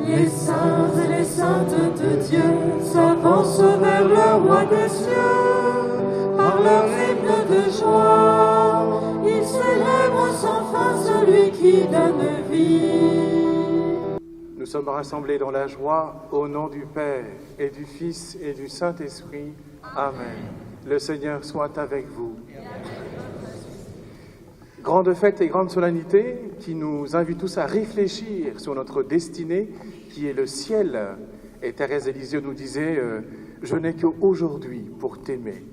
Les saints et les saintes de Dieu s'avancent vers le roi des cieux. Par leur hymne de joie, ils célèbrent sans fin celui qui donne vie. Nous sommes rassemblés dans la joie au nom du Père et du Fils et du Saint-Esprit. Amen. Le Seigneur soit avec vous. Grande fête et grande solennité qui nous invite tous à réfléchir sur notre destinée qui est le ciel. Et Thérèse Lisieux nous disait « Je n'ai qu'aujourd'hui pour t'aimer.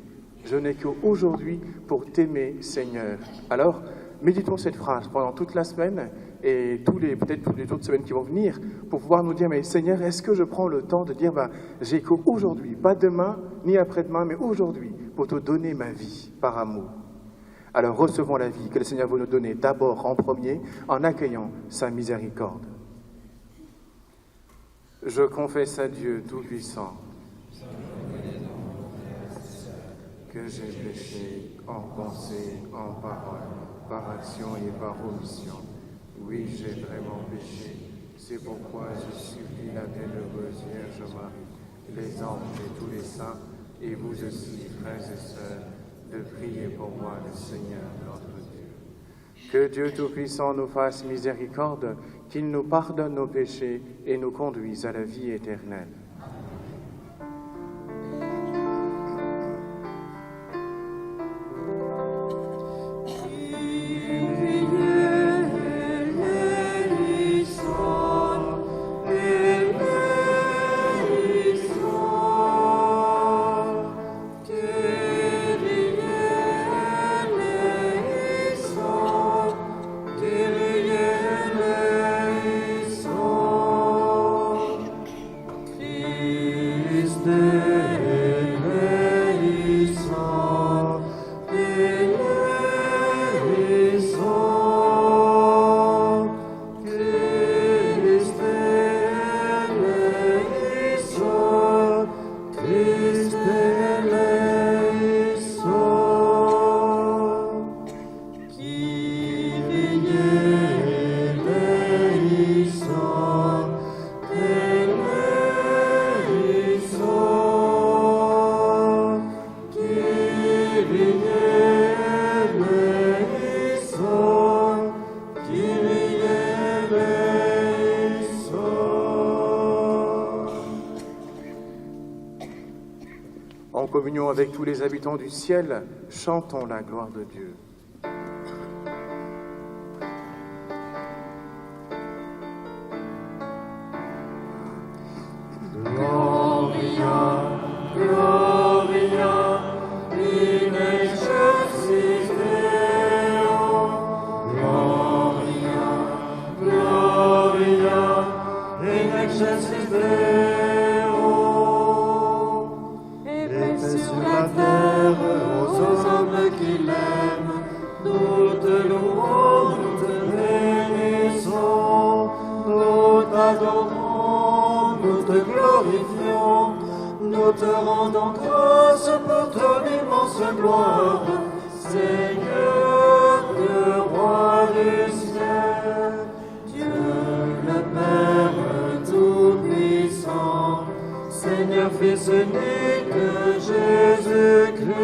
Je n'ai qu'aujourd'hui pour t'aimer, Seigneur. » Alors, méditons cette phrase pendant toute la semaine et peut-être tous les autres semaines qui vont venir pour pouvoir nous dire « Mais Seigneur, est-ce que je prends le temps de dire j'ai qu'aujourd'hui, pas demain ni après-demain, mais aujourd'hui, pour te donner ma vie par amour. » Alors recevons la vie que le Seigneur veut nous donner d'abord en premier en accueillant sa miséricorde. Je confesse à Dieu Tout-Puissant que j'ai péché en pensée, en parole, par action et par omission. Oui, j'ai vraiment péché. C'est pourquoi je supplie la bienheureuse Vierge Marie, les anges et tous les saints, et vous aussi, frères et sœurs, de prier pour moi, le Seigneur notre Dieu. Que Dieu Tout-Puissant nous fasse miséricorde, qu'il nous pardonne nos péchés et nous conduise à la vie éternelle. En communion avec tous les habitants du ciel, chantons la gloire de Dieu. Gloria, Gloria, in excelsis Deo. Gloria, Gloria, in excelsis Deo. Sur la terre, aux hommes qui l'aiment, nous te louons, nous te bénissons, nous t'adorons, nous te glorifions, nous te rendons grâce pour ton immense gloire, Seigneur, Dieu, roi du ciel, Dieu le Père Tout-Puissant, Seigneur, Fils unique de Jésus-Christ,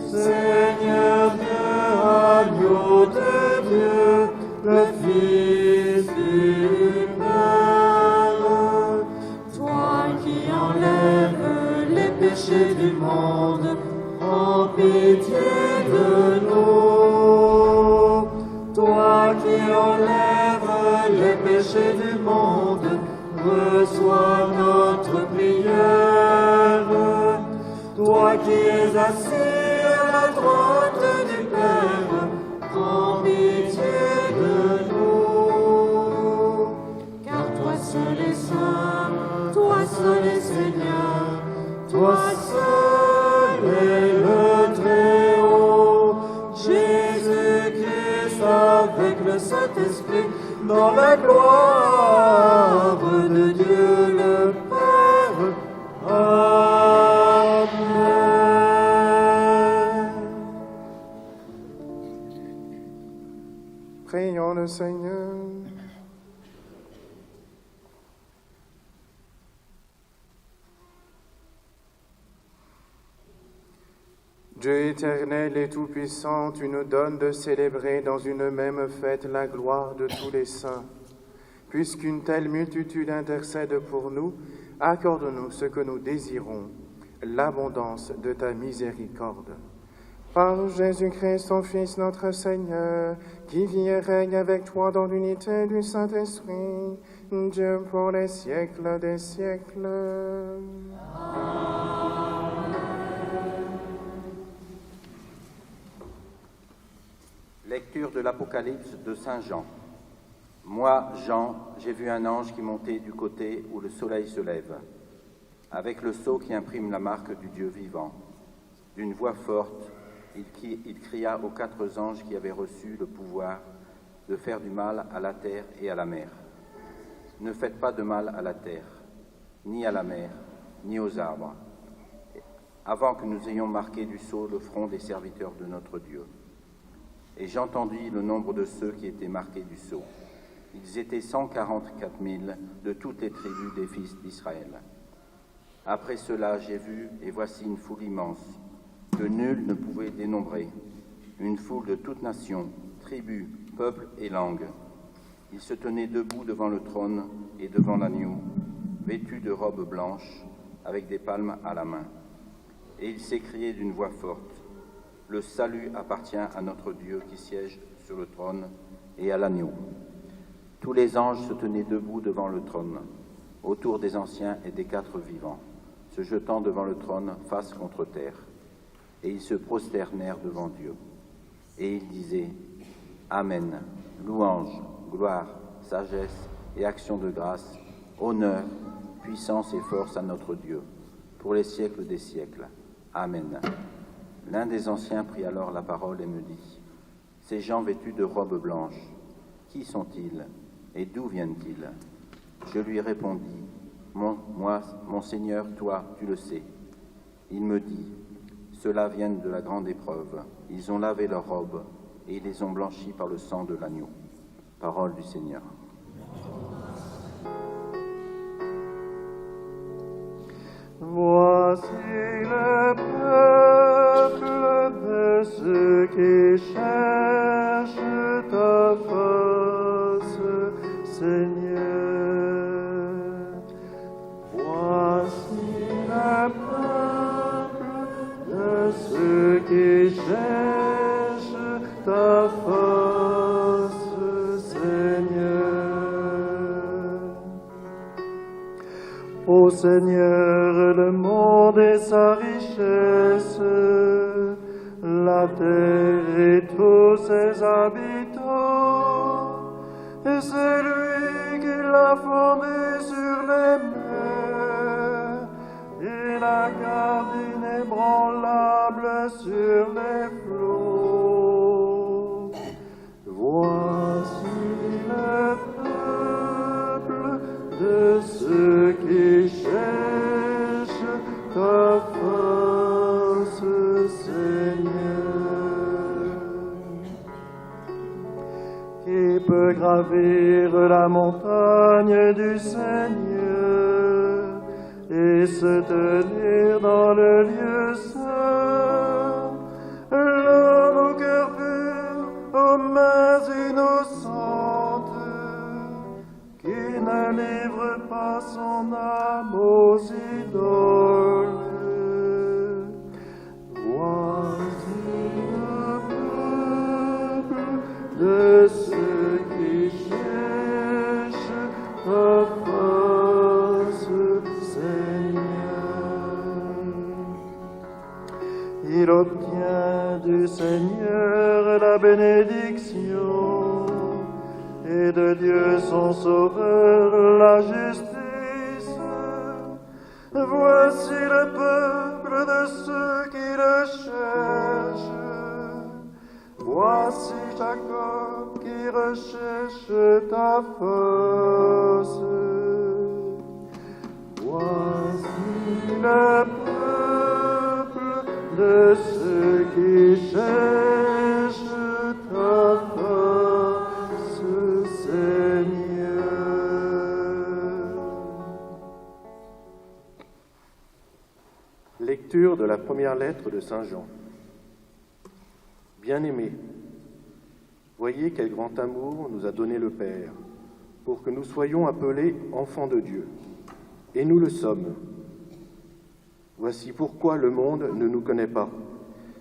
Seigneur Dieu, agneau de Dieu, le Fils du Père. Toi qui enlèves les péchés du monde, en pitié de nous. Toi qui enlèves les péchés du monde, reçois notre prière. Toi qui es assis à la droite du Père, en pitié de nous. Car toi seul est saint, toi seul est Seigneur, toi seul est le Très-Haut, Jésus-Christ avec le Saint-Esprit, dans la gloire de Dieu le Père. Amen. Prions le Seigneur. Dieu éternel et tout-puissant, tu nous donnes de célébrer dans une même fête la gloire de tous les saints. Puisqu'une telle multitude intercède pour nous, accorde-nous ce que nous désirons, l'abondance de ta miséricorde. Par Jésus-Christ, ton Fils, notre Seigneur, qui vit et règne avec toi dans l'unité du Saint-Esprit, Dieu pour les siècles des siècles. Lecture de l'Apocalypse de Saint Jean. Moi, Jean, j'ai vu un ange qui montait du côté où le soleil se lève, avec le sceau qui imprime la marque du Dieu vivant. D'une voix forte, il cria aux 4 anges qui avaient reçu le pouvoir de faire du mal à la terre et à la mer. Ne faites pas de mal à la terre, ni à la mer, ni aux arbres, avant que nous ayons marqué du sceau le front des serviteurs de notre Dieu. Et j'entendis le nombre de ceux qui étaient marqués du sceau. Ils étaient 144 000 de toutes les tribus des fils d'Israël. Après cela, j'ai vu, et voici une foule immense, que nul ne pouvait dénombrer, une foule de toutes nations, tribus, peuples et langues. Ils se tenaient debout devant le trône et devant l'agneau, vêtus de robes blanches, avec des palmes à la main. Et ils s'écriaient d'une voix forte, « Le salut appartient à notre Dieu qui siège sur le trône et à l'agneau. » Tous les anges se tenaient debout devant le trône, autour des anciens et des 4 vivants, se jetant devant le trône face contre terre. Et ils se prosternèrent devant Dieu. Et ils disaient, « Amen, louange, gloire, sagesse et action de grâce, honneur, puissance et force à notre Dieu, pour les siècles des siècles. Amen. » L'un des anciens prit alors la parole et me dit, « Ces gens vêtus de robes blanches, qui sont-ils et d'où viennent-ils » Je lui répondis, « Mon Seigneur, toi, tu le sais. » Il me dit, « Ceux-là viennent de la grande épreuve. Ils ont lavé leurs robes et ils les ont blanchis par le sang de l'agneau. » Parole du Seigneur. Voici le peuple de ceux qui cherchent ta face, Seigneur. Voici le peuple de ceux qui cherchent ta face, Seigneur. Ô Seigneur, le monde et sa richesse, la terre et tous ses habitants, et c'est lui qui l'a fondé sur les mers, et la garde inébranlable sur les flots. Voici le peuple de ceux qui cherchent ta face, Seigneur. Qui peut gravir la montagne du Seigneur et se tenir dans le lieu saint, l'homme au cœur pur, aux mains innocentes, qui ne livre pas son âme aux idoles. Voici le peuple de ceux qui cherchent ta face, Seigneur. Il obtient du Seigneur la bénédiction, et de Dieu son Sauveur la justice. Voici le peuple de ceux qui le cherchent. Voici Jacob qui recherche ta face. Voici le peuple de ceux qui cherchent ta face, Seigneur. Lecture de la première lettre de Saint Jean. Bien-aimés, voyez quel grand amour nous a donné le Père, pour que nous soyons appelés enfants de Dieu. Et nous le sommes. Voici pourquoi le monde ne nous connaît pas.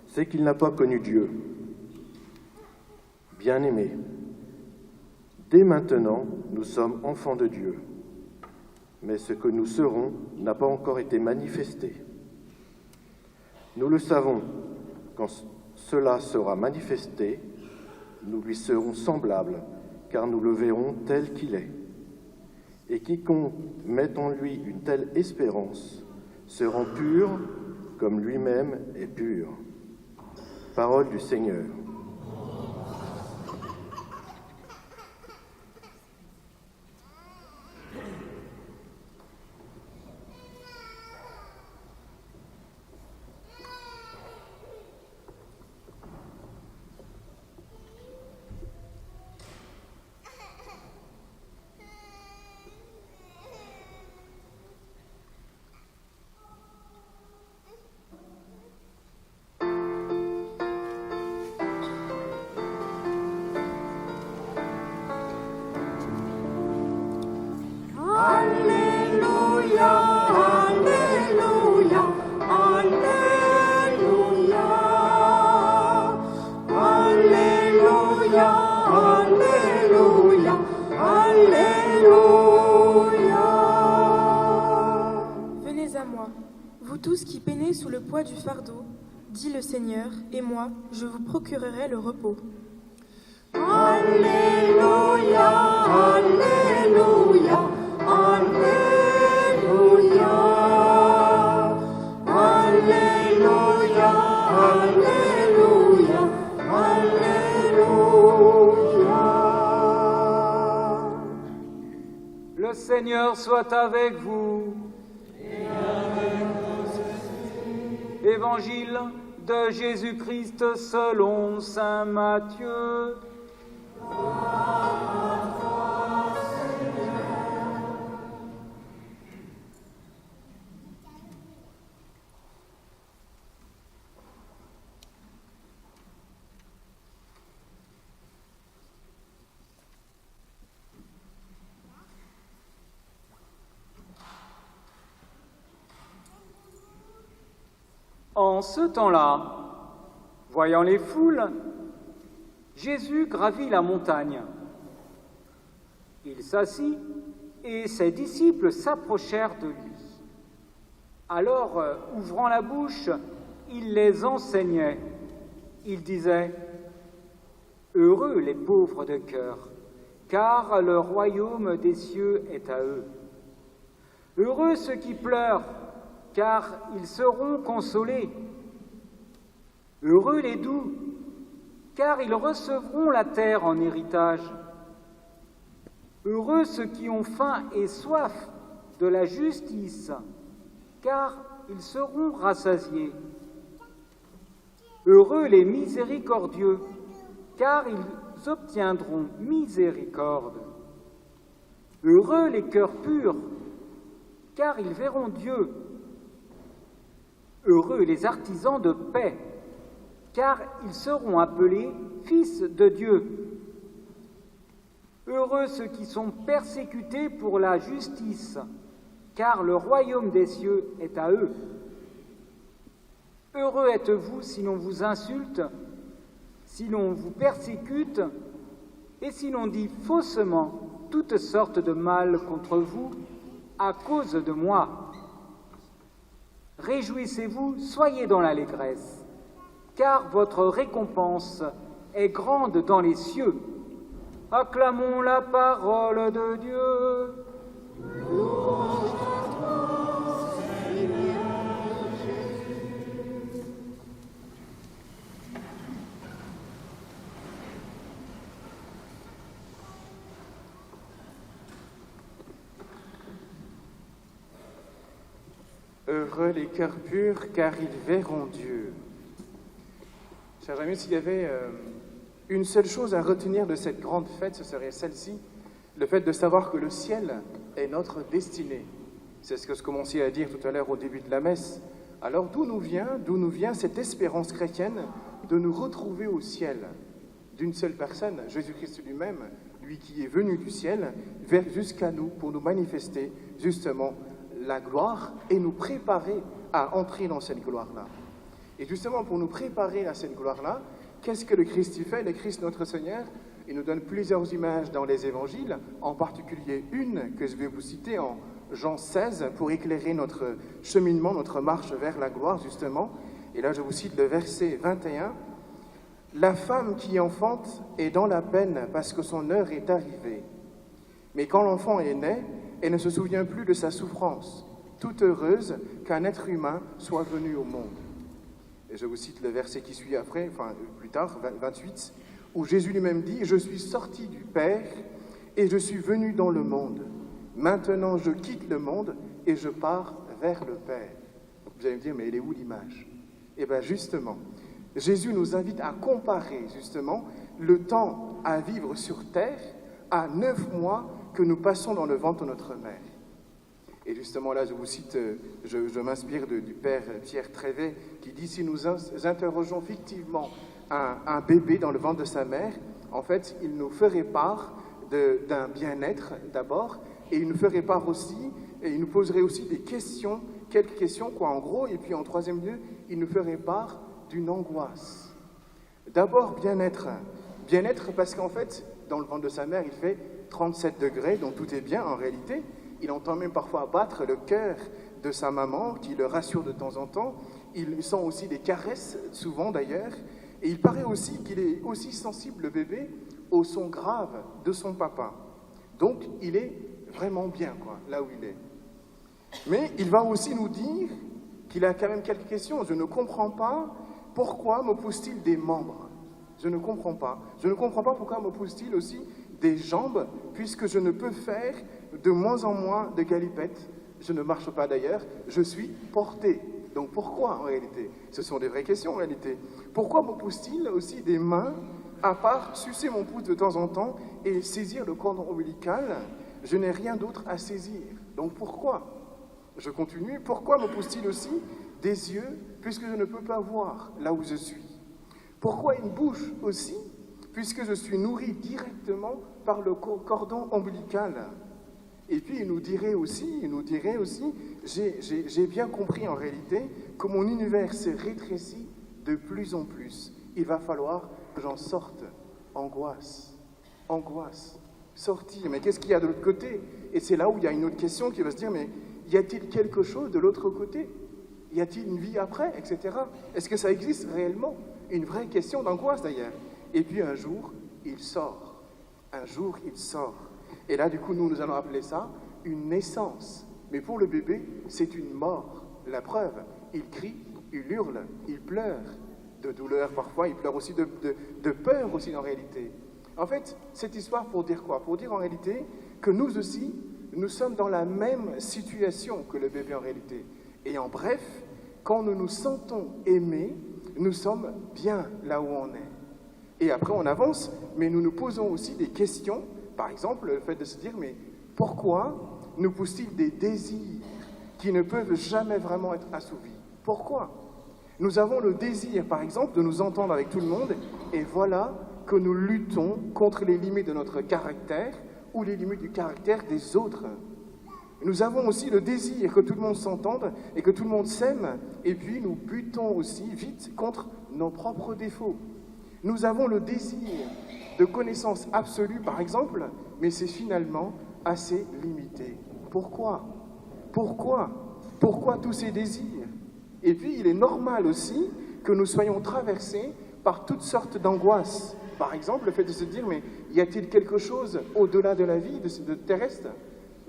C'est qu'il n'a pas connu Dieu. Bien-aimés, dès maintenant, nous sommes enfants de Dieu. Mais ce que nous serons n'a pas encore été manifesté. Nous le savons, quand cela sera manifesté, nous lui serons semblables, car nous le verrons tel qu'il est. Et quiconque met en lui une telle espérance se rend pur comme lui-même est pur. Parole du Seigneur. Alléluia, Alléluia, Alléluia, Alléluia, Alléluia, Alléluia. Venez à moi, vous tous qui peinez sous le poids du fardeau, dit le Seigneur, et moi, je vous procurerai le repos. Alléluia, Alléluia, Alléluia, Alléluia, Alléluia, Alléluia. Le Seigneur soit avec vous. Évangile de Jésus-Christ selon saint Matthieu. En ce temps-là, voyant les foules, Jésus gravit la montagne. Il s'assit et ses disciples s'approchèrent de lui. Alors, ouvrant la bouche, il les enseignait. Il disait : « Heureux les pauvres de cœur, car le royaume des cieux est à eux. Heureux ceux qui pleurent, car ils seront consolés. Heureux les doux, car ils recevront la terre en héritage. Heureux ceux qui ont faim et soif de la justice, car ils seront rassasiés. Heureux les miséricordieux, car ils obtiendront miséricorde. Heureux les cœurs purs, car ils verront Dieu. Heureux les artisans de paix, car ils seront appelés fils de Dieu. Heureux ceux qui sont persécutés pour la justice, car le royaume des cieux est à eux. Heureux êtes-vous si l'on vous insulte, si l'on vous persécute, et si l'on dit faussement toutes sortes de mal contre vous à cause de moi. Réjouissez-vous, soyez dans l'allégresse, car votre récompense est grande dans les cieux. Acclamons la parole de Dieu. Louange à toi, Seigneur Jésus. Heureux les cœurs purs, car ils verront Dieu. Chers amis, s'il y avait une seule chose à retenir de cette grande fête, ce serait celle-ci, le fait de savoir que le ciel est notre destinée. C'est ce que je commençais à dire tout à l'heure au début de la messe. Alors d'où nous vient cette espérance chrétienne de nous retrouver au ciel d'une seule personne, Jésus-Christ lui-même, lui qui est venu du ciel jusqu'à nous pour nous manifester justement la gloire et nous préparer à entrer dans cette gloire-là. Et justement, pour nous préparer à cette gloire-là, qu'est-ce que le Christ y fait? Le Christ, notre Seigneur, il nous donne plusieurs images dans les évangiles, en particulier une que je vais vous citer en Jean 16 pour éclairer notre cheminement, notre marche vers la gloire, justement. Et là, je vous cite le verset 21. « La femme qui enfante est dans la peine parce que son heure est arrivée. Mais quand l'enfant est né, elle ne se souvient plus de sa souffrance, toute heureuse qu'un être humain soit venu au monde. » Et je vous cite le verset qui suit après, enfin plus tard, 28, où Jésus lui-même dit « Je suis sorti du Père et je suis venu dans le monde. Maintenant je quitte le monde et je pars vers le Père. » Vous allez me dire « Mais elle est où l'image ?» Eh bien justement, Jésus nous invite à comparer justement le temps à vivre sur terre à 9 mois que nous passons dans le ventre de notre mère. Et justement là, je vous cite, je m'inspire du père Pierre Trévet qui dit « Si nous interrogeons fictivement un bébé dans le ventre de sa mère, en fait, il nous ferait part d'un bien-être d'abord, et il nous ferait part aussi, et il nous poserait aussi des questions, quelques questions, quoi, en gros, et puis en troisième lieu, il nous ferait part d'une angoisse. D'abord, bien-être. Bien-être parce qu'en fait, dans le ventre de sa mère, il fait 37 degrés, donc tout est bien en réalité. Il entend même parfois battre le cœur de sa maman, qui le rassure de temps en temps. Il sent aussi des caresses, souvent d'ailleurs. Et il paraît aussi qu'il est aussi sensible, le bébé, au son grave de son papa. Donc, il est vraiment bien, quoi, là où il est. Mais il va aussi nous dire qu'il a quand même quelques questions. Je ne comprends pas pourquoi me pousse-t-il des membres. Je ne comprends pas. Je ne comprends pas pourquoi me pousse-t-il aussi des jambes, puisque je ne peux faire de moins en moins de galipettes. Je ne marche pas d'ailleurs, je suis porté. Donc pourquoi en réalité? Ce sont des vraies questions en réalité. Pourquoi me pousse-t-il aussi des mains, à part sucer mon pouce de temps en temps et saisir le cordon ombilical? Je n'ai rien d'autre à saisir. Donc pourquoi? Je continue. Pourquoi me pousse-t-il aussi des yeux, puisque je ne peux pas voir là où je suis? Pourquoi une bouche aussi, puisque je suis nourri directement par le cordon ombilical? Et puis il nous dirait aussi, j'ai bien compris en réalité que mon univers se rétrécit de plus en plus. Il va falloir que j'en sorte. Angoisse, angoisse, sortir. Mais qu'est-ce qu'il y a de l'autre côté? Et c'est là où il y a une autre question qui va se dire, mais y a-t-il quelque chose de l'autre côté? Y a-t-il une vie après, etc. Est-ce que ça existe réellement? Une vraie question d'angoisse d'ailleurs. Et puis un jour, il sort. Un jour, il sort. Et là, du coup, nous allons appeler ça une naissance. Mais pour le bébé, c'est une mort. La preuve, il crie, il hurle, il pleure. De douleur parfois, il pleure aussi de peur aussi en réalité. En fait, cette histoire pour dire quoi? Pour dire en réalité que nous aussi, nous sommes dans la même situation que le bébé en réalité. Et en bref, quand nous nous sentons aimés, nous sommes bien là où on est. Et après, on avance, mais nous nous posons aussi des questions. Par exemple, le fait de se dire, mais pourquoi nous pousse-t-il des désirs qui ne peuvent jamais vraiment être assouvis? Pourquoi? Nous avons le désir, par exemple, de nous entendre avec tout le monde, et voilà que nous luttons contre les limites de notre caractère ou les limites du caractère des autres. Nous avons aussi le désir que tout le monde s'entende et que tout le monde s'aime, et puis nous butons aussi vite contre nos propres défauts. Nous avons le désir de connaissance absolue, par exemple, mais c'est finalement assez limité. Pourquoi? Pourquoi tous ces désirs? Et puis, il est normal aussi que nous soyons traversés par toutes sortes d'angoisses. Par exemple, le fait de se dire, mais y a-t-il quelque chose au-delà de la vie de terrestre?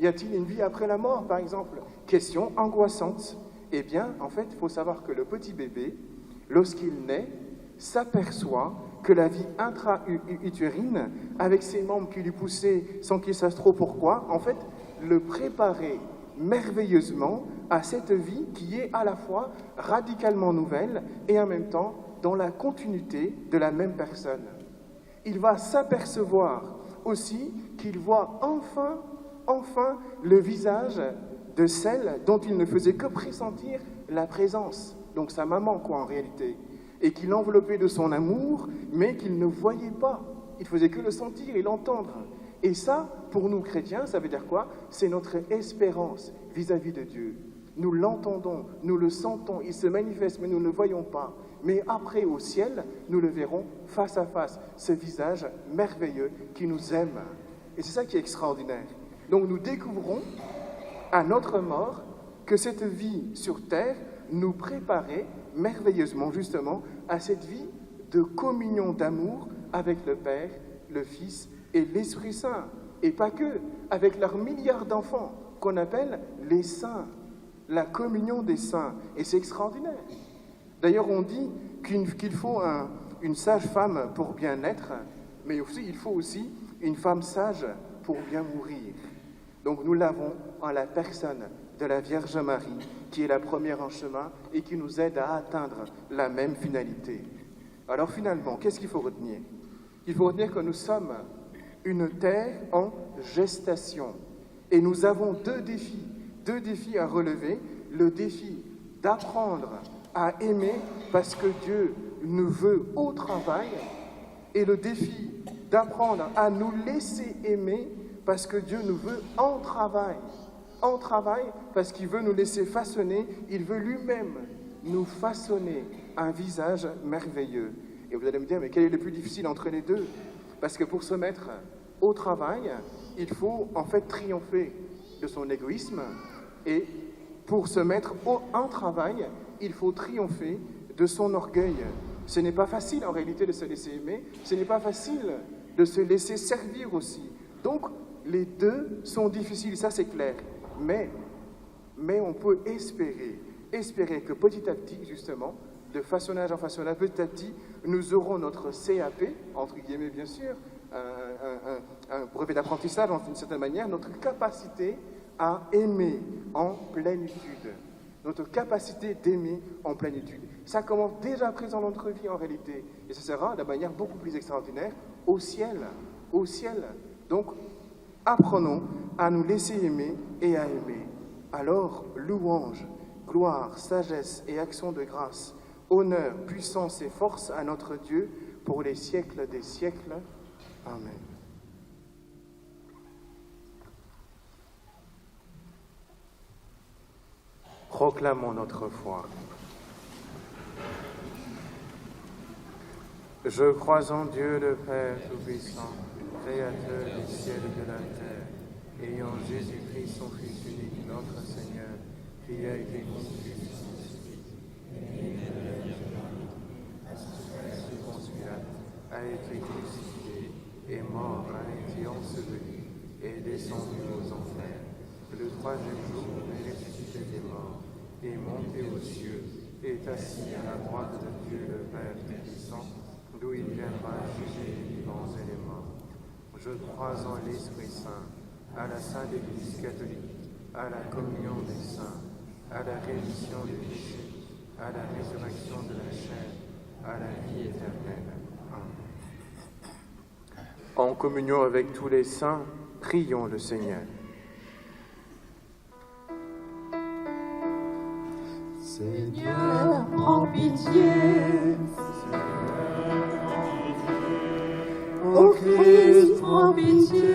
Y a-t-il une vie après la mort, par exemple? Question angoissante. Eh bien, en fait, il faut savoir que le petit bébé, lorsqu'il naît, s'aperçoit que la vie intra-utérine, avec ses membres qui lui poussaient sans qu'il sache trop pourquoi, en fait, le préparait merveilleusement à cette vie qui est à la fois radicalement nouvelle et en même temps dans la continuité de la même personne. Il va s'apercevoir aussi qu'il voit enfin le visage de celle dont il ne faisait que pressentir la présence, donc sa maman quoi en réalité. et qu'il enveloppait de son amour, mais qu'il ne voyait pas. Il faisait que le sentir et l'entendre. Et ça, pour nous chrétiens, ça veut dire quoi? C'est notre espérance vis-à-vis de Dieu. Nous l'entendons, nous le sentons, il se manifeste, mais nous ne le voyons pas. Mais après, au ciel, nous le verrons face à face, ce visage merveilleux qui nous aime. Et c'est ça qui est extraordinaire. Donc nous découvrons, à notre mort, que cette vie sur terre nous préparait merveilleusement, justement, à cette vie de communion d'amour avec le Père, le Fils et l'Esprit Saint. Et pas que, avec leurs milliards d'enfants, qu'on appelle les saints. La communion des saints. Et c'est extraordinaire. D'ailleurs, on dit qu'il faut une sage femme pour bien naître, mais aussi, il faut aussi une femme sage pour bien mourir. Donc nous l'avons en la personne de la Vierge Marie, qui est la première en chemin et qui nous aide à atteindre la même finalité. Alors finalement, qu'est-ce qu'il faut retenir? Il faut retenir que nous sommes une terre en gestation. Et nous avons deux défis à relever. Le défi d'apprendre à aimer parce que Dieu nous veut au travail, et le défi d'apprendre à nous laisser aimer parce que Dieu nous veut en travail. En travail parce qu'il veut nous laisser façonner, il veut lui-même nous façonner un visage merveilleux. Et vous allez me dire, mais quel est le plus difficile entre les deux? Parce que pour se mettre au travail, il faut en fait triompher de son égoïsme, et pour se mettre en travail, il faut triompher de son orgueil. Ce n'est pas facile en réalité de se laisser aimer, ce n'est pas facile de se laisser servir aussi. Donc les deux sont difficiles, ça c'est clair. Mais on peut espérer que petit à petit, justement, de façonnage en façonnage, petit à petit, nous aurons notre CAP, entre guillemets bien sûr, un brevet d'apprentissage d'une certaine manière, notre capacité à aimer en plénitude. Notre capacité d'aimer en plénitude. Ça commence déjà présent dans notre vie en réalité. Et ça sera de manière beaucoup plus extraordinaire au ciel. Au ciel. Donc, apprenons à nous laisser aimer et à aimer. Alors, louange, gloire, sagesse et action de grâce, honneur, puissance et force à notre Dieu pour les siècles des siècles. Amen. Proclamons notre foi. Je crois en Dieu le Père Tout-Puissant, Créateur des cieux et de la terre, et en Jésus-Christ, son Fils unique, notre Seigneur, qui a été conçu du Saint-Esprit, a été crucifié, est mort, a été enseveli, est descendu aux enfers. Le troisième jour, est ressuscité des morts, est monté aux cieux, est assis à la droite de Dieu le Père Tout-Puissant, d'où il viendra juger les vivants et les morts. Je crois en l'Esprit Saint, à la Sainte Église catholique, à la communion des saints, à la rémission des péchés, à la résurrection de la chair, à la vie éternelle. Amen. En communion avec tous les saints, prions le Seigneur. Seigneur, prends pitié. Ô Christ, prends pitié.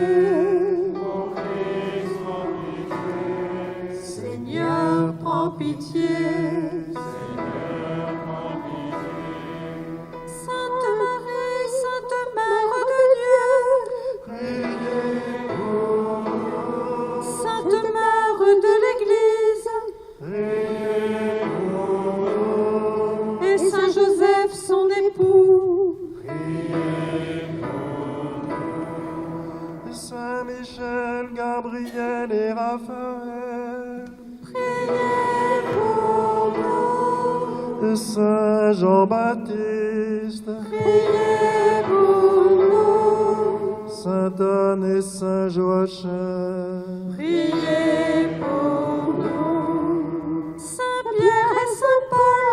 Seigneur, prends pitié. Sainte Marie, Sainte Mère de Dieu, Sainte Mère de l'Église, et Saint Joseph, son époux, Saint Michel, Gabriel et Raphaël, priez pour nous. Saint Jean-Baptiste, Priez pour nous. Saint Anne et Saint Joachim, Priez pour nous. Saint Pierre et Saint Paul,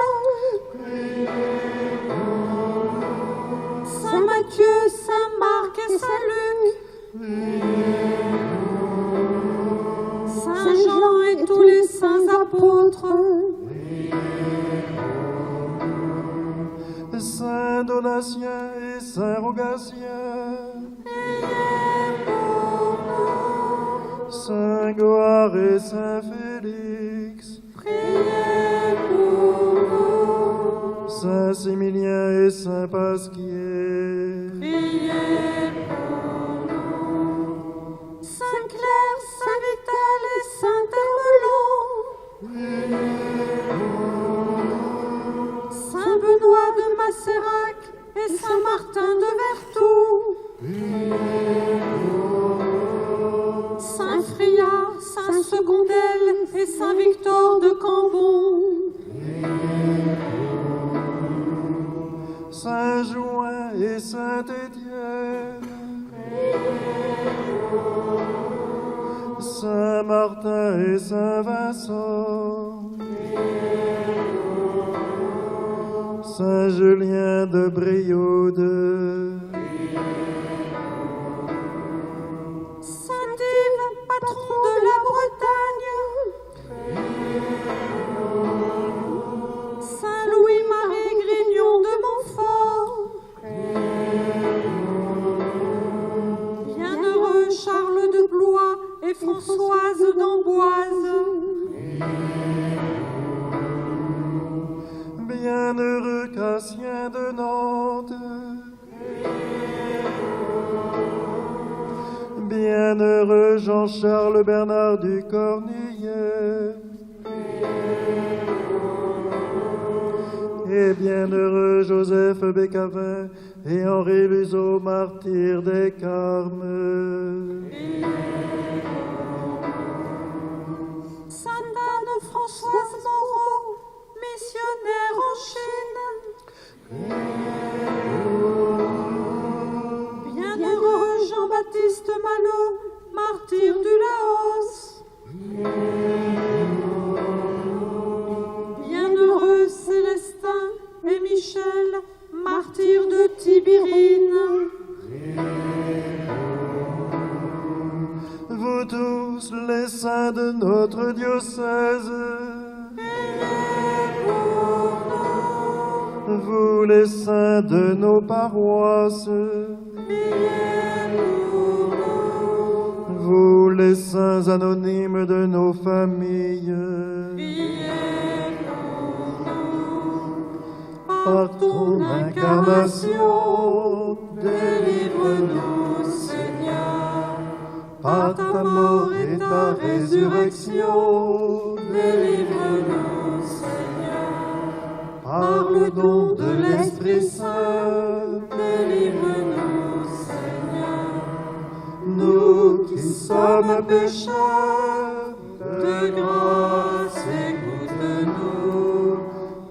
Saint Matthieu, Saint Marc et Saint Luc, Saint Jean et tous les saints apôtres, Saint Donatien et Saint Rogatien, Saint Goar et Saint Félix, Saint Similien et Saint Pasquier, Saint Claire, Saint Vital et Saint Hermelot, Saint Benoît de Macérac et Saint Martin de Vertou, Saint Friard, Saint Secondel et Saint Victor de Cambon, Saint Jouin et Saint Étienne, Saint Martin et Saint Vincent, Saint Julien de Brioude, Saint Yves, patron de la Bretagne, Saint Louis-Marie Grignon de Montfort, Bienheureux Charles de Blois et Françoise d'Amboise, Bienheureux Cassien de Nantes, Bienheureux Jean-Charles Bernard du Cornillet, et bienheureux Joseph Bécavin et Henri Luzo, martyrs des Carmes. Sainte Anne Françoise Moreau, missionnaire en Chine, Bienheureux Jean-Baptiste Malo, martyr du Laos, Bienheureux Célestin et Michel, martyrs de Tibérine. Vous tous les saints de notre diocèse, vous les saints de nos paroisses, vous les saints anonymes de nos familles, par ton incarnation, Délivre-nous, Seigneur, par ta mort et ta résurrection, délivre-nous, Seigneur, par le don de l'Esprit Saint, délivre-nous, Seigneur, nous qui sommes pécheurs, de grâce écoute-nous,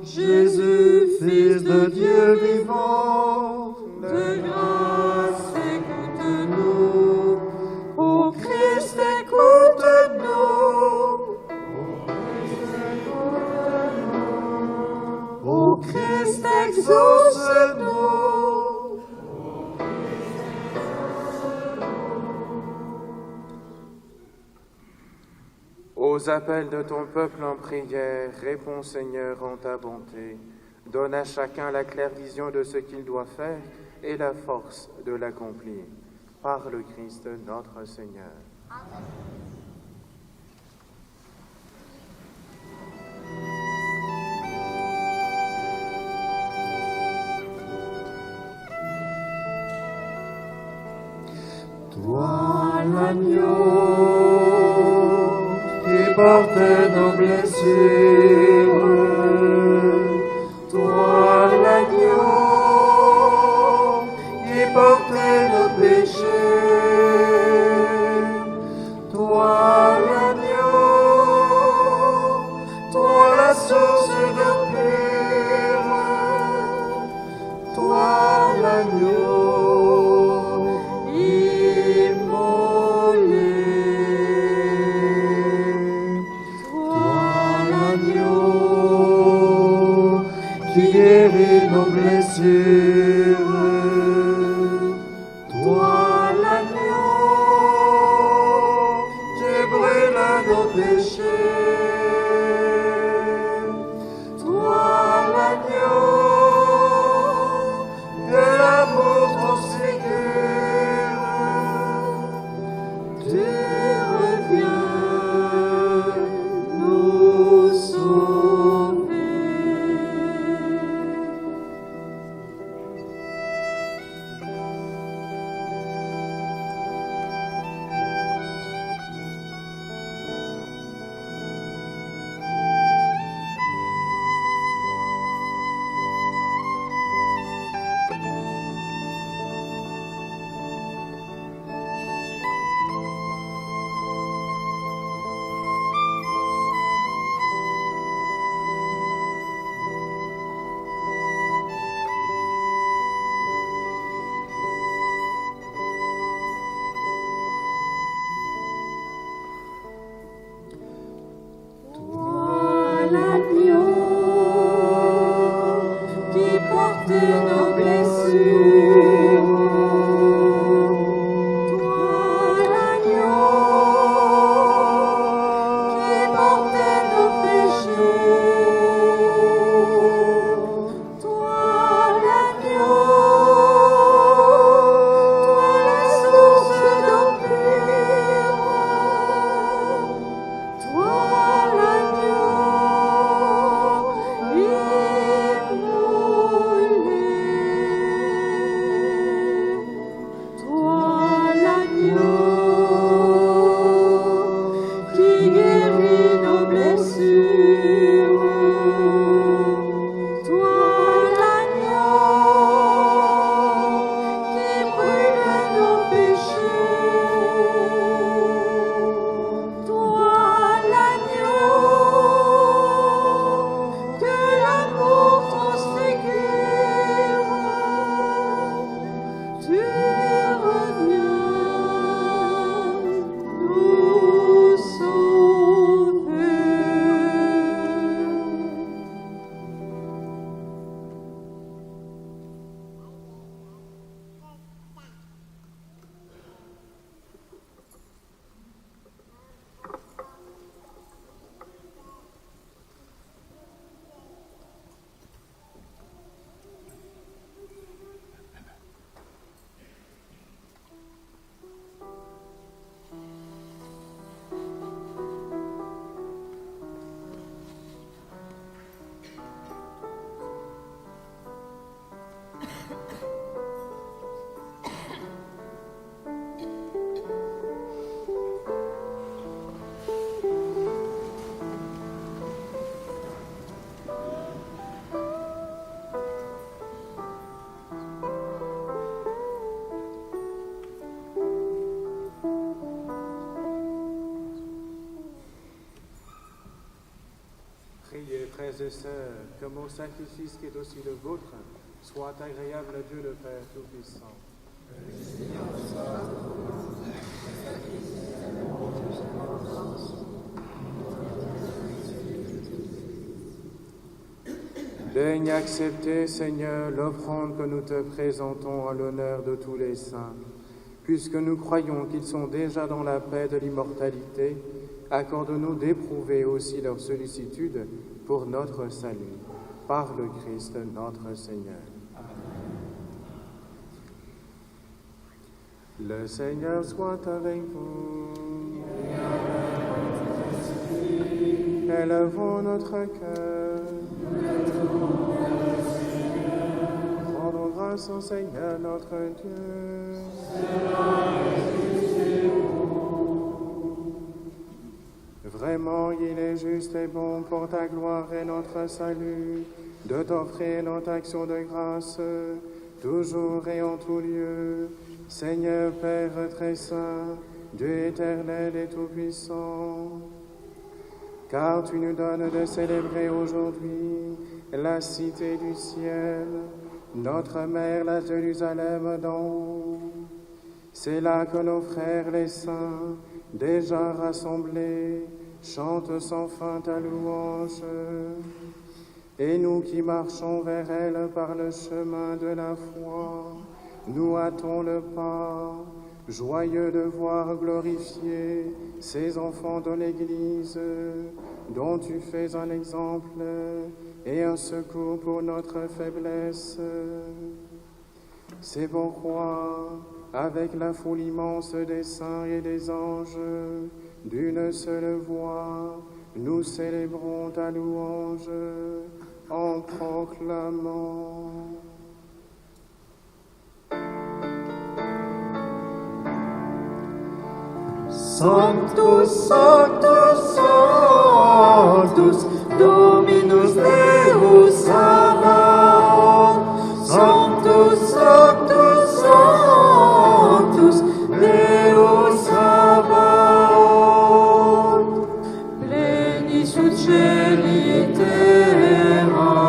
Jésus, Fils de Dieu vivant, de grâce écoute-nous, ô Christ écoute-nous, ô Christ exauce-nous. Aux appels de ton peuple en prière, réponds Seigneur en ta bonté. Donne à chacun la claire vision de ce qu'il doit faire et la force de l'accomplir. Par le Christ notre Seigneur. Amen. Toi l'agneau qui portait nos blessures, toi l'agneau qui portait nos péchés, toi l'agneau, toi la source d'eau pure, toi l'agneau. Qui guérit nos blessures, toi l'agneau, qui brûle nos péchés, toi l'agneau, Priez, frères et sœurs, que mon sacrifice qui est aussi le vôtre soit agréable à Dieu le Père Tout-Puissant. Daigne accepter, Seigneur, l'offrande que nous te présentons à l'honneur de tous les saints. Puisque nous croyons qu'ils sont déjà dans la paix de l'immortalité, accorde-nous d'éprouver aussi leur sollicitude pour notre salut. Par le Christ notre Seigneur. Le Seigneur soit avec vous. Élevons notre cœur. Rendons grâce au Seigneur notre Dieu. Vraiment, il est juste et bon pour ta gloire et notre salut de t'offrir notre action de grâce, toujours et en tout lieu, Seigneur Père très saint, Dieu éternel et tout-puissant. Car tu nous donnes de célébrer aujourd'hui la cité du ciel, notre mère, la Jérusalem d'en haut. C'est là que nos frères les saints, déjà rassemblés, chantent sans fin ta louange. Et nous qui marchons vers elle par le chemin de la foi, nous hâtons le pas, joyeux de voir glorifier ces enfants de l'Église, dont tu fais un exemple et un secours pour notre faiblesse. C'est pourquoi, avec la foule immense des saints et des anges, d'une seule voix, nous célébrons ta louange en proclamant. Sanctus, Sanctus, Sanctus, Dominus Deus Sabaoth. Sanctus, Sanctus, Sanctus, Deus Sabaoth. Pleni sud celi terra,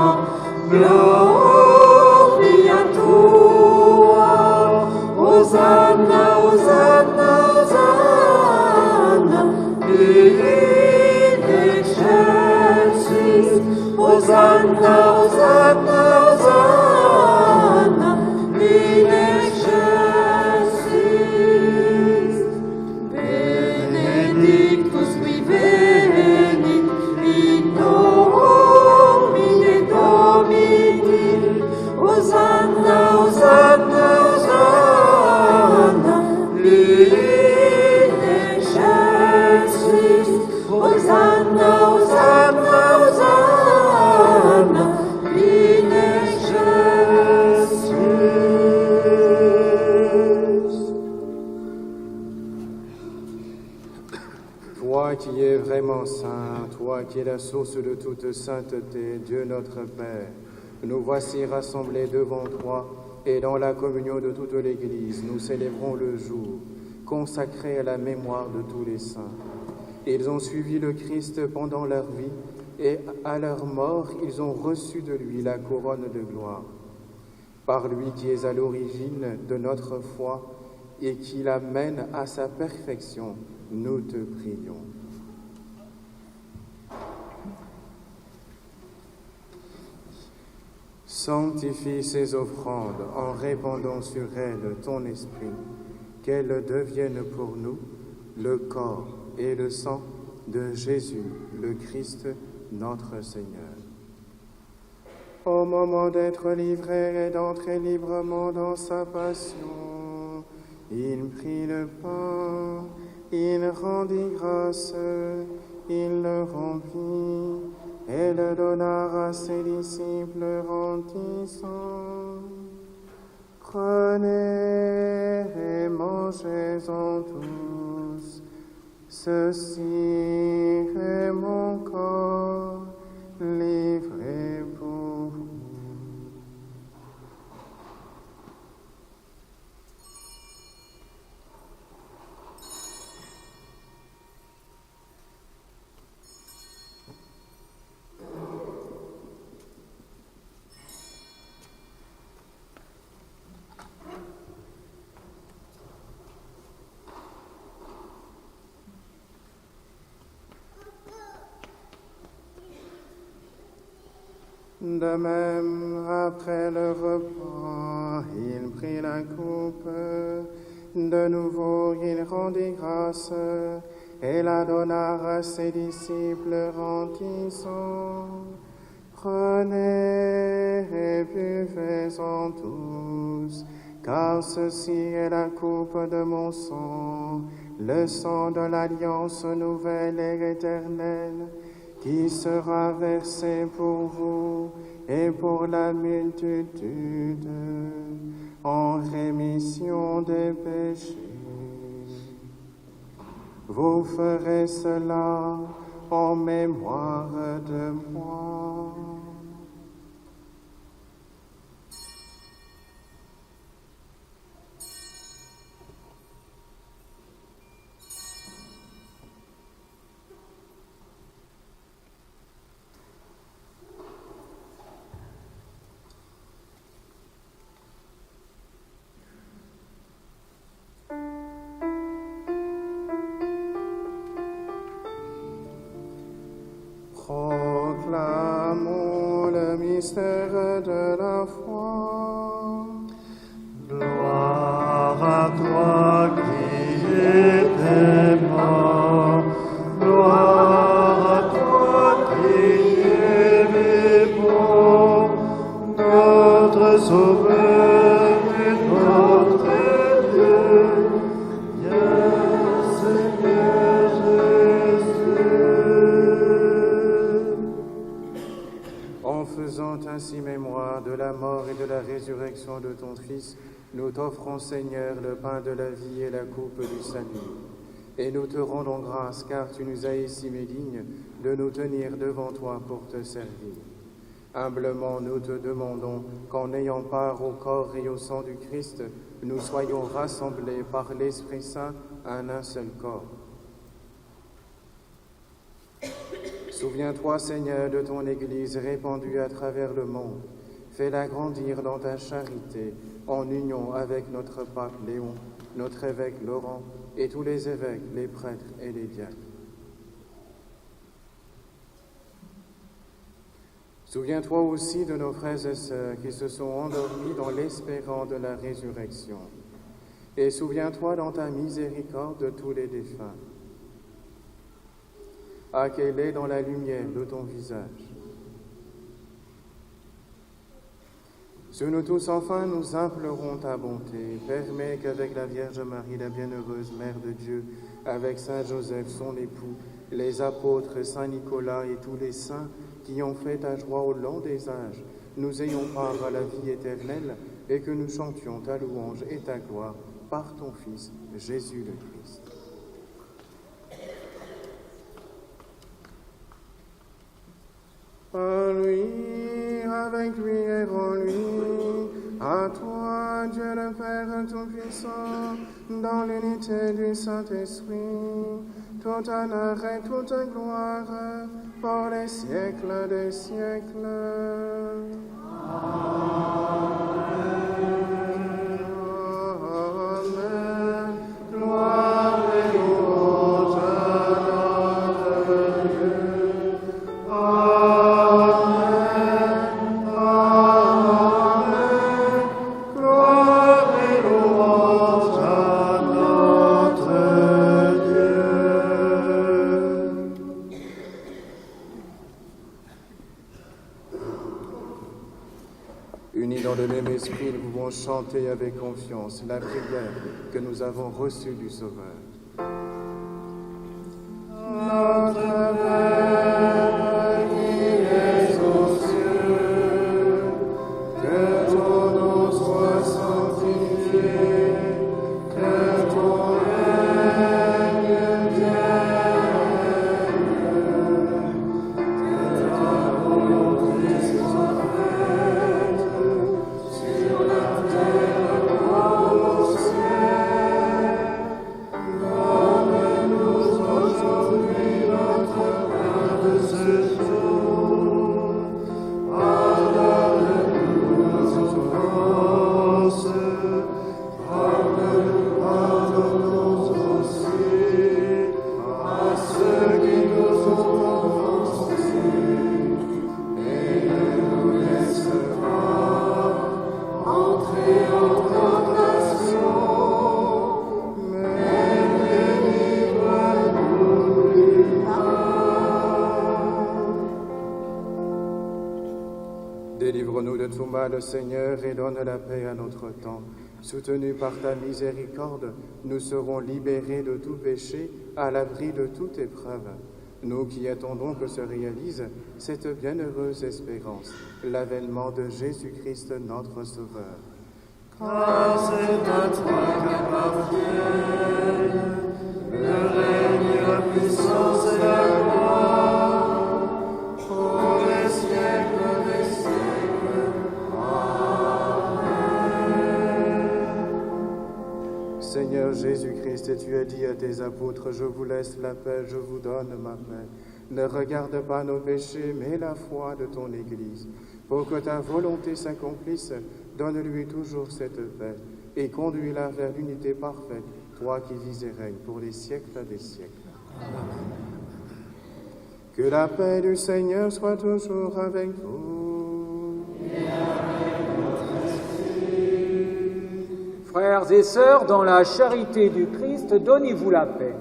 gloria tua. Hosanna, Hosanna, Hosanna, in excelsis. Hosanna, Hosanna, Hosanna, in excelsis. Benedictus qui venit in nomine Domini. Hosanna, Hosanna, Hosanna, in excelsis. Hosanna, Hosanna, Hosanna, in excelsis. Toi qui es vraiment saint, toi qui es la source de toute sainteté, Dieu notre Père, nous voici rassemblés devant toi et dans la communion de toute l'Église, nous célébrons le jour consacré à la mémoire de tous les saints. Ils ont suivi le Christ pendant leur vie et à leur mort, ils ont reçu de lui la couronne de gloire. Par lui qui est à l'origine de notre foi et qui la mène à sa perfection, nous te prions. Sanctifie ces offrandes en répandant sur elles ton esprit, qu'elles deviennent pour nous le corps et le sang de Jésus, le Christ, notre Seigneur. Au moment d'être livré et d'entrer librement dans sa passion, il prit le pain, il rendit grâce, il le rompit et le donna à ses disciples en disant: Prenez et mangez-en tous, ceci est mon corps livré pour vous. De même, après le repas, il prit la coupe. De nouveau, il rendit grâce et la donna à ses disciples en disant: Prenez et buvez-en tous, car ceci est la coupe de mon sang, le sang de l'alliance nouvelle et éternelle, qui sera versé pour vous et pour la multitude en rémission des péchés. Vous ferez cela en mémoire de moi. Proclamons le mystère de la foi. Gloire à toi qui étais mort, gloire à toi qui es vivant, notre Sauveur et notre Dieu, viens Seigneur Jésus. En faisant ainsi mémoire de la mort et de la résurrection de ton Fils, nous t'offrons, Seigneur, le pain de la vie et la coupe du salut. Et nous te rendons grâce, car tu nous as estimés dignes de nous tenir devant toi pour te servir. Humblement, nous te demandons qu'en ayant part au corps et au sang du Christ, nous soyons rassemblés par l'Esprit Saint en un seul corps. Souviens-toi, Seigneur, de ton Église répandue à travers le monde. Fais-la grandir dans ta charité, en union avec notre pape Léon, notre évêque Laurent, et tous les évêques, les prêtres et les diacres. Souviens-toi aussi de nos frères et sœurs qui se sont endormis dans l'espérance de la résurrection. Et souviens-toi dans ta miséricorde de tous les défunts. Accueille-les dans la lumière de ton visage. Sur nous tous, enfin, nous implorons ta bonté. Permets qu'avec la Vierge Marie, la bienheureuse Mère de Dieu, avec Saint Joseph, son époux, les apôtres, Saint Nicolas et tous les saints qui ont fait ta joie au long des âges, nous ayons part à la vie éternelle et que nous chantions ta louange et ta gloire par ton Fils, Jésus le Christ. En lui, avec lui et en lui, à toi, Dieu le Père Tout-Puissant, dans l'unité du Saint-Esprit, tout honneur et toute gloire, pour les siècles des siècles. Amen. Gloire et louange à notre Dieu. Amen. Amen. Gloire et louange à notre Dieu. Unis dans le même esprit, nous pouvons chanter avec confiance la prière que nous avons reçue du Sauveur. Notre Père qui es aux cieux, que ton nom soit sanctifié, que ton règne vienne, que ta volonté soit faite sur la terre comme au ciel. Délivre-nous de tout mal, Seigneur, et donne la paix à notre temps. Soutenus par ta miséricorde, nous serons libérés de tout péché, à l'abri de toute épreuve. Nous qui attendons que se réalise cette bienheureuse espérance, l'avènement de Jésus-Christ notre Sauveur. Car c'est à toi qu'appartiennent le règne et la puissance et la gloire pour les siècles des siècles. Amen. Seigneur Jésus-Christ, tu as dit à tes apôtres, je vous laisse la paix, je vous donne ma paix. Ne regarde pas nos péchés, mais la foi de ton Église. Pour que ta volonté s'accomplisse, donne-lui toujours cette paix et conduis-la vers l'unité parfaite, toi qui vis et règnes pour les siècles des siècles. Amen. Que la paix du Seigneur soit toujours avec vous. Et avec votre esprit. Frères et sœurs, dans la charité du Christ, donnez-vous la paix.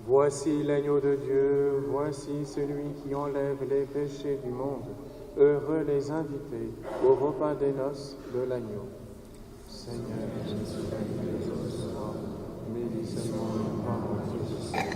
Voici l'agneau de Dieu, voici celui qui enlève les péchés du monde. Heureux les invités au repas des noces de l'agneau. Seigneur, je suis venu de ce soir, mais dis seulement une parole de Jésus.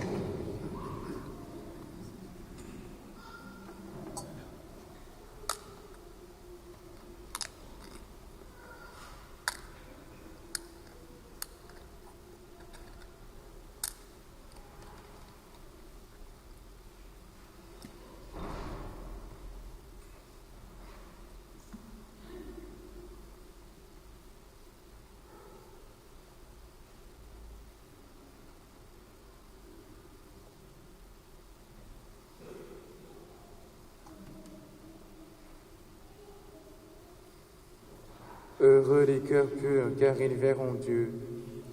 Heureux les cœurs purs, car ils verront Dieu.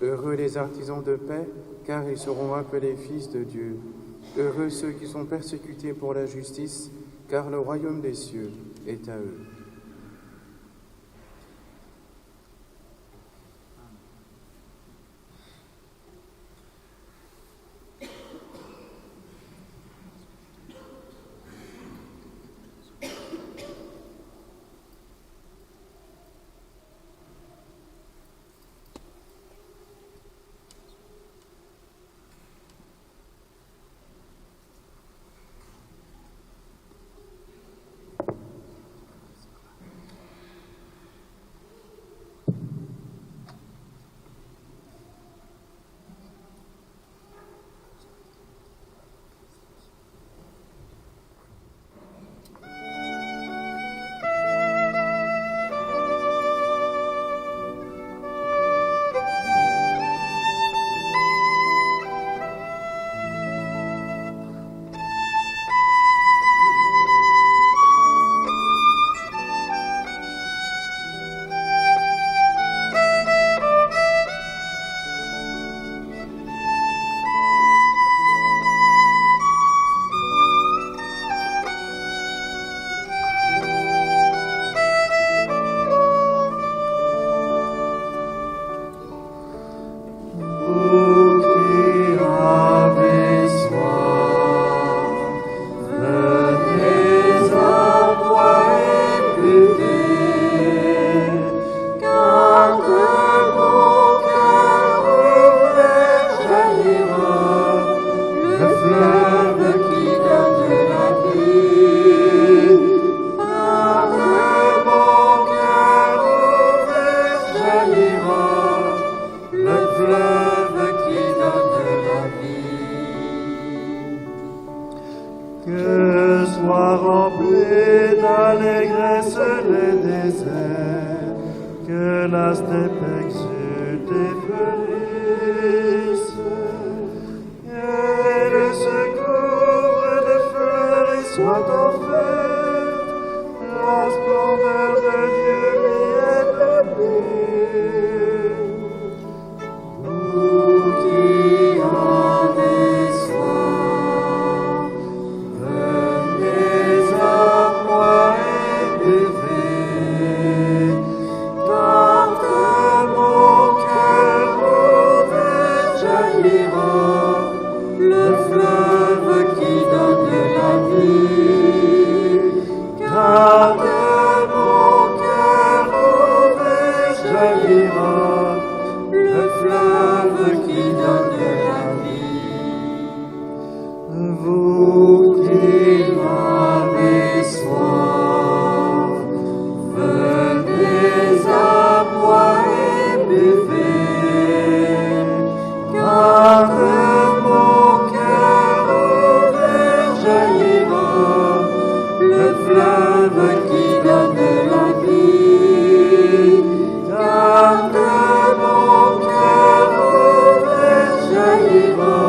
Heureux les artisans de paix, car ils seront appelés fils de Dieu. Heureux ceux qui sont persécutés pour la justice, car le royaume des cieux est à eux. soit rempli d'allégresse le désert, que la steppe exulte et fleurisse, qu'elle se couvre de fleurs et soit en fête, la splendeur de Dieu lui est donnée. Vous qui avez soif, venez à moi et buvez, car de mon cœur ouvert jaillira le fleuve qui donne la vie. Car de mon cœur ouvert jaillira le fleuve qui donne la vie. Vous qui avez soif, venez à moi et buvez, car de mon cœur ouvert jaillira le fleuve qui donne la vie. Car de mon cœur ouvert jaillira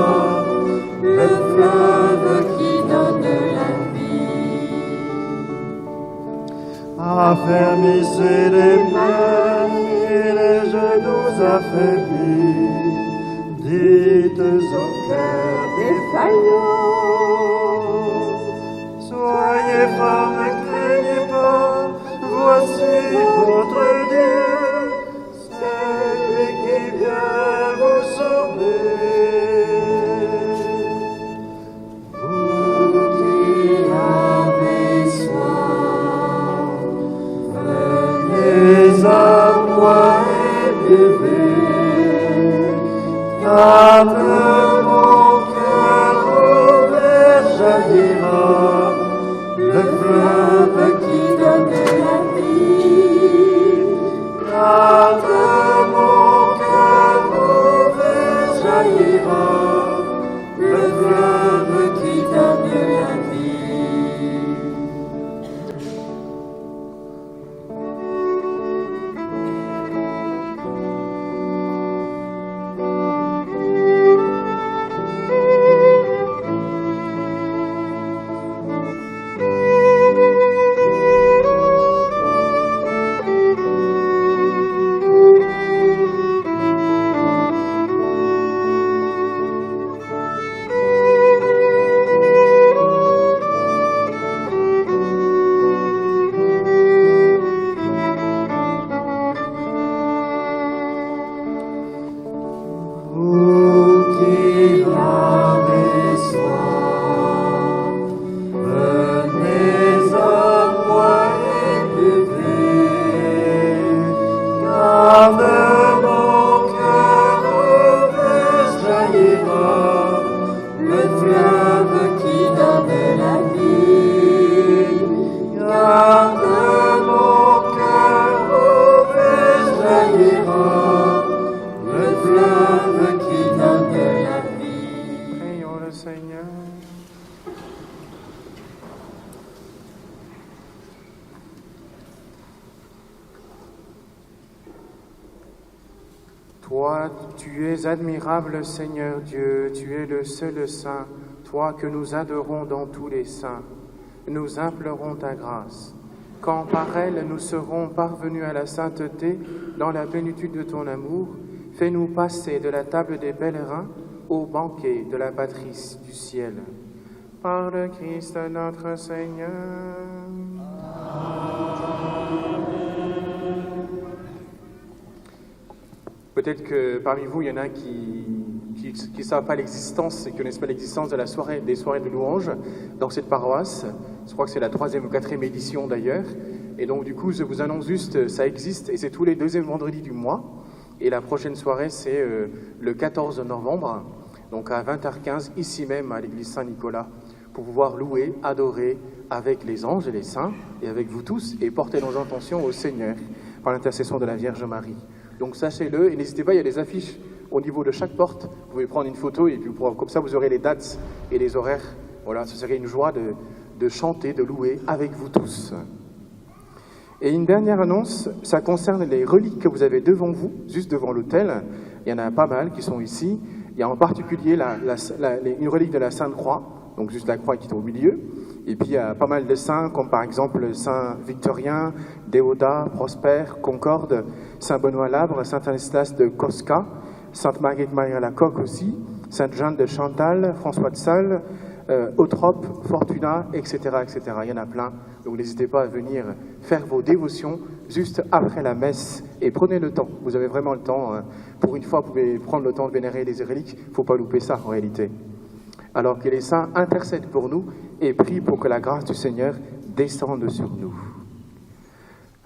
le fleuve qui donne la vie. Affermissez les mains et les genoux affaiblis, dites au cœur défaillant, soyez forts, ne craignez pas, voici votre Dieu, c'est lui qui vient vous sauver. Vous qui avez soif, venez à moi et buvez, car de mon cœur ouvert jaillira le fleuve qui donne la vie. Car de mon cœur ouvert jaillira le fleuve qui donne la vie. Vous qui avez soif, venez à moi et buvez, car de mon cœur ouvert jaillira le fleuve qui donne la vie. Car de mon cœur ouvert jaillira le fleuve qui donne la vie. Prions le Seigneur. Toi, tu es admirable, Seigneur Dieu, tu es le seul saint, toi que nous adorons dans tous les saints. Nous implorons ta grâce. Quand par elle nous serons parvenus à la sainteté, dans la plénitude de ton amour, fais-nous passer de la table des pèlerins au banquet de la patrie du ciel. Par le Christ notre Seigneur. Peut-être que parmi vous, il y en a qui ne savent pas l'existence et qui ne connaissent pas l'existence de des soirées de louanges dans cette paroisse. Je crois que c'est la 3e ou 4e édition d'ailleurs. Et donc du coup, je vous annonce juste, ça existe et c'est tous les 2e vendredis du mois. Et la prochaine soirée, c'est le 14 novembre, donc à 20h15, ici même à l'église Saint-Nicolas, pour pouvoir louer, adorer avec les anges et les saints, et avec vous tous, et porter nos intentions au Seigneur, par l'intercession de la Vierge Marie. Donc sachez-le, et n'hésitez pas, il y a des affiches au niveau de chaque porte. Vous pouvez prendre une photo, et puis comme ça, vous aurez les dates et les horaires. Voilà, ce serait une joie de chanter, de louer avec vous tous. Et une dernière annonce, ça concerne les reliques que vous avez devant vous, juste devant l'autel. Il y en a pas mal qui sont ici. Il y a en particulier une relique de la Sainte Croix, donc juste la croix qui est au milieu. Et puis il y a pas mal de saints, comme par exemple Saint Victorien, Déodat, Prosper, Concorde, Saint Benoît Labre, Saint Anastas de Cosca, Sainte Marguerite Marie Alacoque aussi, Sainte Jeanne de Chantal, François de Sales, Eutrope, Fortuna, etc., etc. Il y en a plein. Donc n'hésitez pas à venir faire vos dévotions juste après la messe et prenez le temps. Vous avez vraiment le temps. Pour une fois, vous pouvez prendre le temps de vénérer les reliques. Il ne faut pas louper ça en réalité. Alors que les saints intercèdent pour nous et prient pour que la grâce du Seigneur descende sur nous.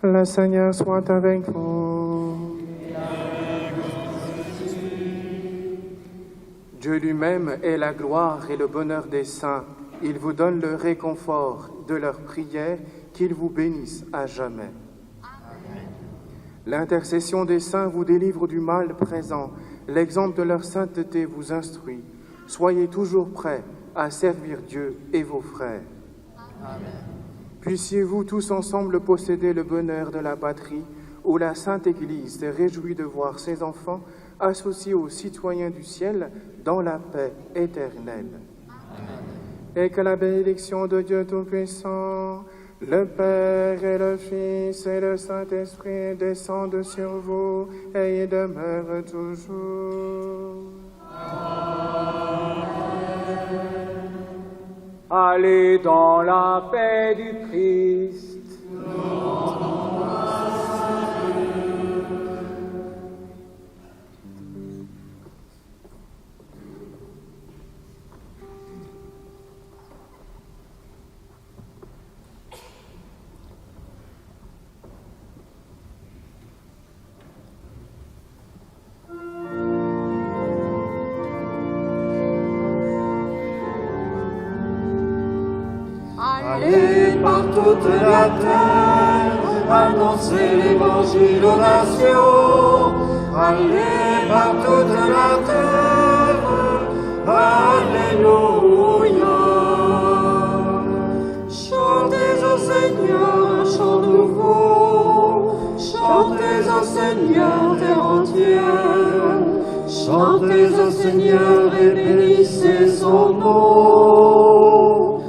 Le Seigneur soit avec vous. Dieu lui-même est la gloire et le bonheur des saints. Il vous donne le réconfort de leurs prières, qu'il vous bénisse à jamais. Amen. L'intercession des saints vous délivre du mal présent. L'exemple de leur sainteté vous instruit. Soyez toujours prêts à servir Dieu et vos frères. Amen. Puissiez-vous tous ensemble posséder le bonheur de la patrie, où la Sainte Église se réjouit de voir ses enfants associés aux citoyens du ciel dans la paix éternelle. Amen. Et que la bénédiction de Dieu Tout-Puissant, le Père et le Fils et le Saint-Esprit descendent sur vous et y demeurent toujours. Allez dans la paix du Christ. Allez par toute la terre, annoncez l'évangile aux nations. Allez par toute la terre, alléluia. Chantez au Seigneur un chant nouveau, chantez au Seigneur terre entière. Chantez au Seigneur et bénissez son nom.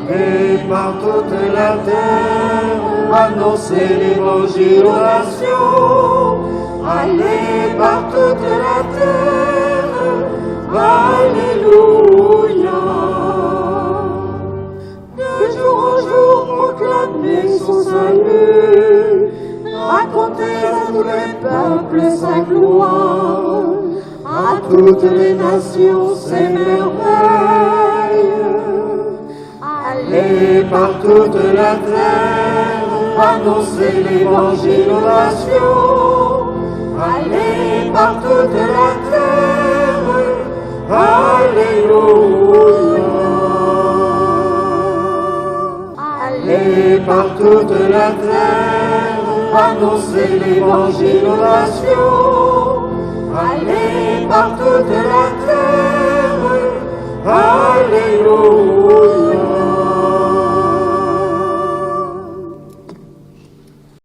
Allez par toute la terre, annoncez l'évangile aux nations. Allez par toute la terre, alléluia. De jour en jour, proclamez son salut. Racontez à tous les peuples sa gloire. À toutes les nations ses merveilles. Allez par toute la terre, annoncez l'évangile aux nations. Allez par toute la terre, alléluia. Allez par toute la terre, annoncez l'évangile aux nations. Allez par toute la terre, alléluia.